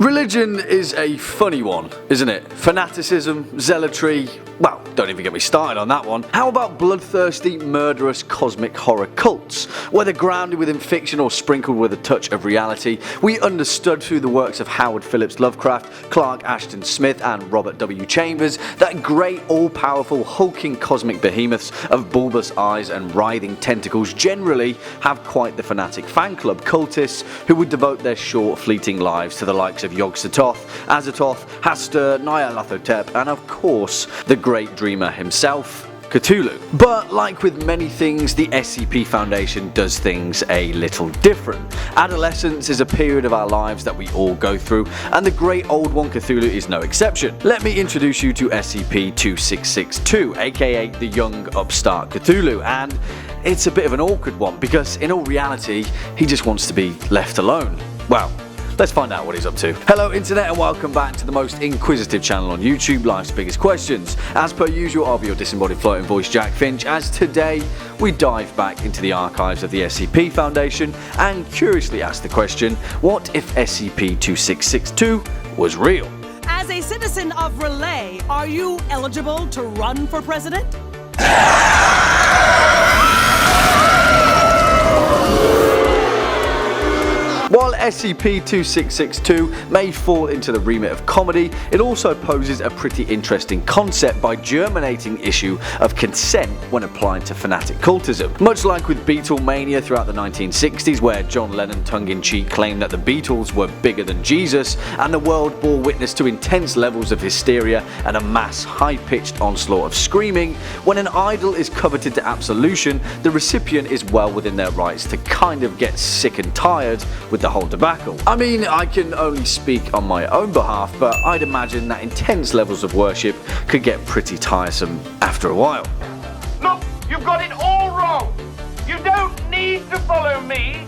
Religion is a funny one, isn't it? Fanaticism, zealotry, well, don't even get me started on that one. How about bloodthirsty, murderous, cosmic horror cults? Whether grounded within fiction or sprinkled with a touch of reality, we understood through the works of Howard Phillips Lovecraft, Clark Ashton Smith and Robert W. Chambers that great all-powerful hulking cosmic behemoths of bulbous eyes and writhing tentacles generally have quite the fanatic fan club cultists who would devote their short fleeting lives to the likes of Yog-Sothoth, Azathoth, Hastur, Nyarlathotep and of course the great dreamer himself, Cthulhu. But like with many things, the SCP Foundation does things a little different. Adolescence is a period of our lives that we all go through, and the Great Old One Cthulhu is no exception. Let me introduce you to SCP-2662, aka the young upstart Cthulhu, and it's a bit of an awkward one because in all reality, he just wants to be left alone. Well, let's find out what he's up to. Hello internet and welcome back to the most inquisitive channel on YouTube, Life's Biggest Questions. As per usual, I'll be your disembodied floating voice Jack Finch, as today we dive back into the archives of the SCP Foundation and curiously ask the question, what if SCP-2662 was real? As a citizen of Relay, are you eligible to run for president? While SCP-2662 may fall into the remit of comedy, it also poses a pretty interesting concept by germinating issue of consent when applied to fanatic cultism. Much like with Beatlemania throughout the 1960s, where John Lennon tongue-in-cheek claimed that the Beatles were bigger than Jesus, and the world bore witness to intense levels of hysteria and a mass high-pitched onslaught of screaming, when an idol is coveted to absolution, the recipient is well within their rights to kind of get sick and tired with the whole debacle. I mean, I can only speak on my own behalf, but I'd imagine that intense levels of worship could get pretty tiresome after a while. Look, you've got it all wrong. You don't need to follow me.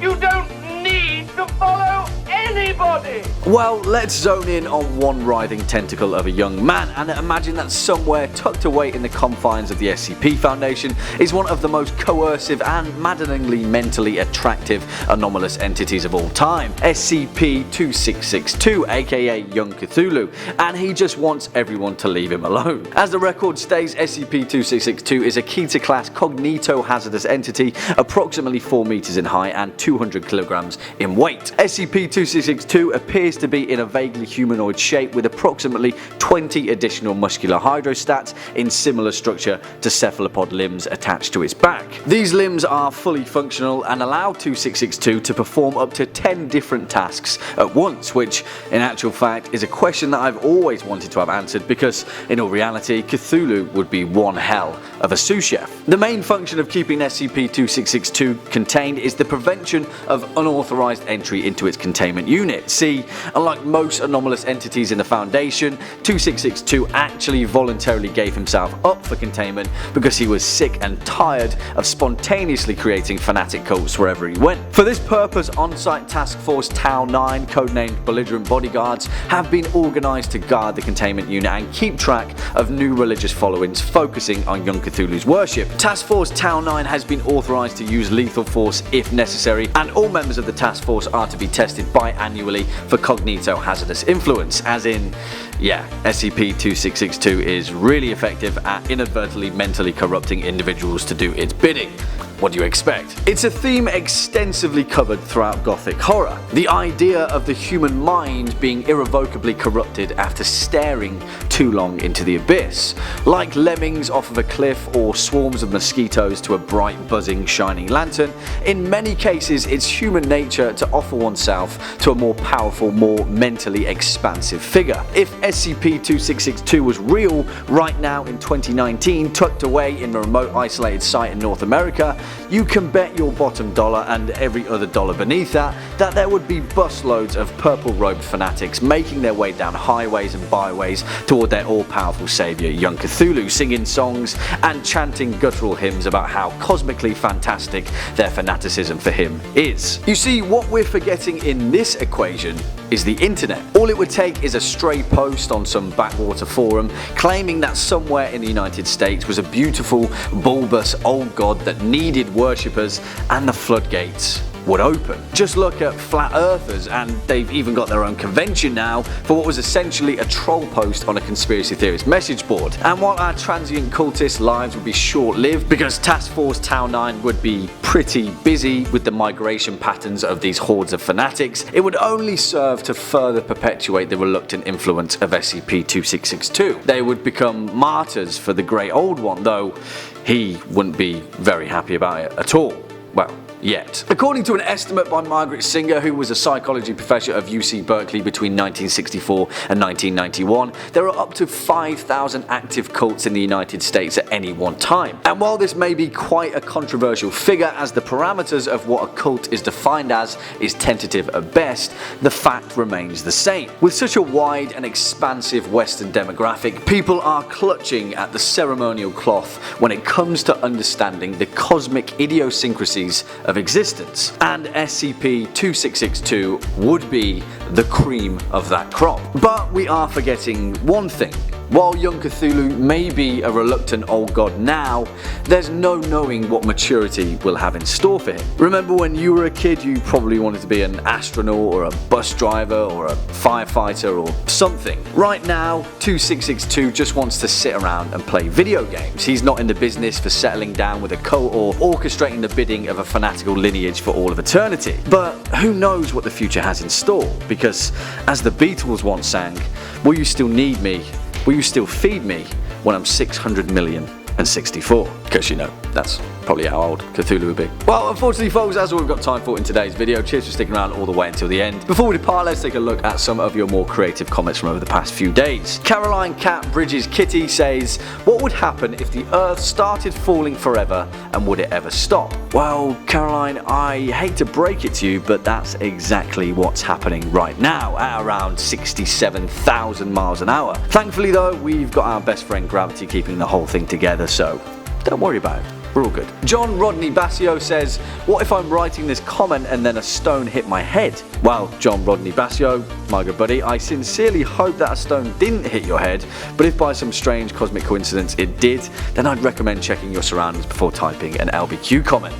You don't need to follow anybody. Well, let's zone in on one writhing tentacle of a young man and imagine that somewhere tucked away in the confines of the SCP Foundation is one of the most coercive and maddeningly mentally attractive anomalous entities of all time, SCP-2662, aka Young Cthulhu, and he just wants everyone to leave him alone. As the record states, SCP-2662 is a Keter-class cognito-hazardous entity approximately 4 meters in height and 200 kilograms in weight. SCP-2662 appears to be in a vaguely humanoid shape with approximately 20 additional muscular hydrostats in similar structure to cephalopod limbs attached to its back. These limbs are fully functional and allow 2662 to perform up to 10 different tasks at once, which in actual fact is a question that I've always wanted to have answered because in all reality Cthulhu would be one hell of a sous chef. The main function of keeping SCP-2662 contained is the prevention of unauthorized entry into its containment unit. See, unlike most anomalous entities in the Foundation, 2662 actually voluntarily gave himself up for containment because he was sick and tired of spontaneously creating fanatic cults wherever he went. For this purpose, on-site Task Force Tau 9, codenamed Belligerent Bodyguards, have been organized to guard the containment unit and keep track of new religious followings focusing on Young Cthulhu's worship. Task Force Tau 9 has been authorized to use lethal force if necessary, and all members of the task force are to be tested biannually for cognito-hazardous influence, as in, yeah, SCP-2662 is really effective at inadvertently mentally corrupting individuals to do its bidding. What do you expect? It's a theme extensively covered throughout Gothic horror. The idea of the human mind being irrevocably corrupted after staring too long into the abyss. Like lemmings off of a cliff or swarms of mosquitoes to a bright, buzzing, shining lantern, in many cases it's human nature to offer oneself to a more powerful, more mentally expansive figure. If SCP-2662 was real right now in 2019, tucked away in a remote isolated site in North America, you can bet your bottom dollar and every other dollar beneath that there would be busloads of purple-robed fanatics making their way down highways and byways toward their all-powerful saviour Young Cthulhu, singing songs and chanting guttural hymns about how cosmically fantastic their fanaticism for him is. You see, what we're forgetting in this equation is the internet. All it would take is a stray post on some backwater forum claiming that somewhere in the United States was a beautiful, bulbous old god that needed worshippers, and the floodgates would open. Just look at flat earthers, and they've even got their own convention now for what was essentially a troll post on a conspiracy theorist message board. And while our transient cultist lives would be short-lived because Task Force Tau 9 would be pretty busy with the migration patterns of these hordes of fanatics, it would only serve to further perpetuate the reluctant influence of SCP-2662. They would become martyrs for the Great Old One, though he wouldn't be very happy about it at all. Well, yet. According to an estimate by Margaret Singer, who was a psychology professor of UC Berkeley between 1964 and 1991, there are up to 5,000 active cults in the United States at any one time. And while this may be quite a controversial figure, as the parameters of what a cult is defined as is tentative at best, the fact remains the same. With such a wide and expansive Western demographic, people are clutching at the ceremonial cloth when it comes to understanding the cosmic idiosyncrasies of existence, and SCP-2662 would be the cream of that crop. But we are forgetting one thing. While young Cthulhu may be a reluctant old god now, there's no knowing what maturity will have in store for him. Remember when you were a kid, you probably wanted to be an astronaut or a bus driver or a firefighter or something. Right now, 2662 just wants to sit around and play video games. He's not in the business for settling down with a cult or orchestrating the bidding of a fanatical lineage for all of eternity. But who knows what the future has in store, because as the Beatles once sang, will you still need me? Will you still feed me when I'm 600,000,064? Because you know, that's probably how old Cthulhu would be. Well, unfortunately folks, that's all we've got time for in today's video. Cheers for sticking around all the way until the end. Before we depart, let's take a look at some of your more creative comments from over the past few days. Caroline Cat Bridges Kitty says, what would happen if the Earth started falling forever, and would it ever stop? Well, Caroline, I hate to break it to you, but that's exactly what's happening right now at around 67,000 miles an hour. Thankfully though, we've got our best friend Gravity keeping the whole thing together, so don't worry about it. We're all good. John Rodney Bassio says, what if I'm writing this comment and then a stone hit my head? Well, John Rodney Bassio, my good buddy, I sincerely hope that a stone didn't hit your head, but if by some strange cosmic coincidence it did, then I'd recommend checking your surroundings before typing an LBQ comment.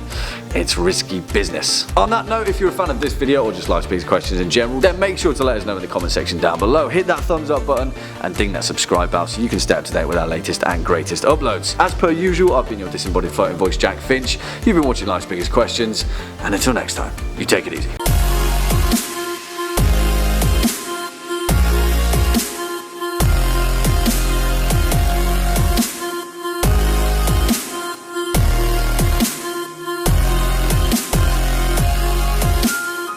It's risky business. On that note, if you're a fan of this video or just LifesBiggest Questions in general, then make sure to let us know in the comment section down below. Hit that thumbs up button and ding that subscribe bell so you can stay up to date with our latest and greatest uploads. As per usual, I've been your disembodied floating voice Jack Finch. You've been watching Life's Biggest Questions, and until next time, you take it easy.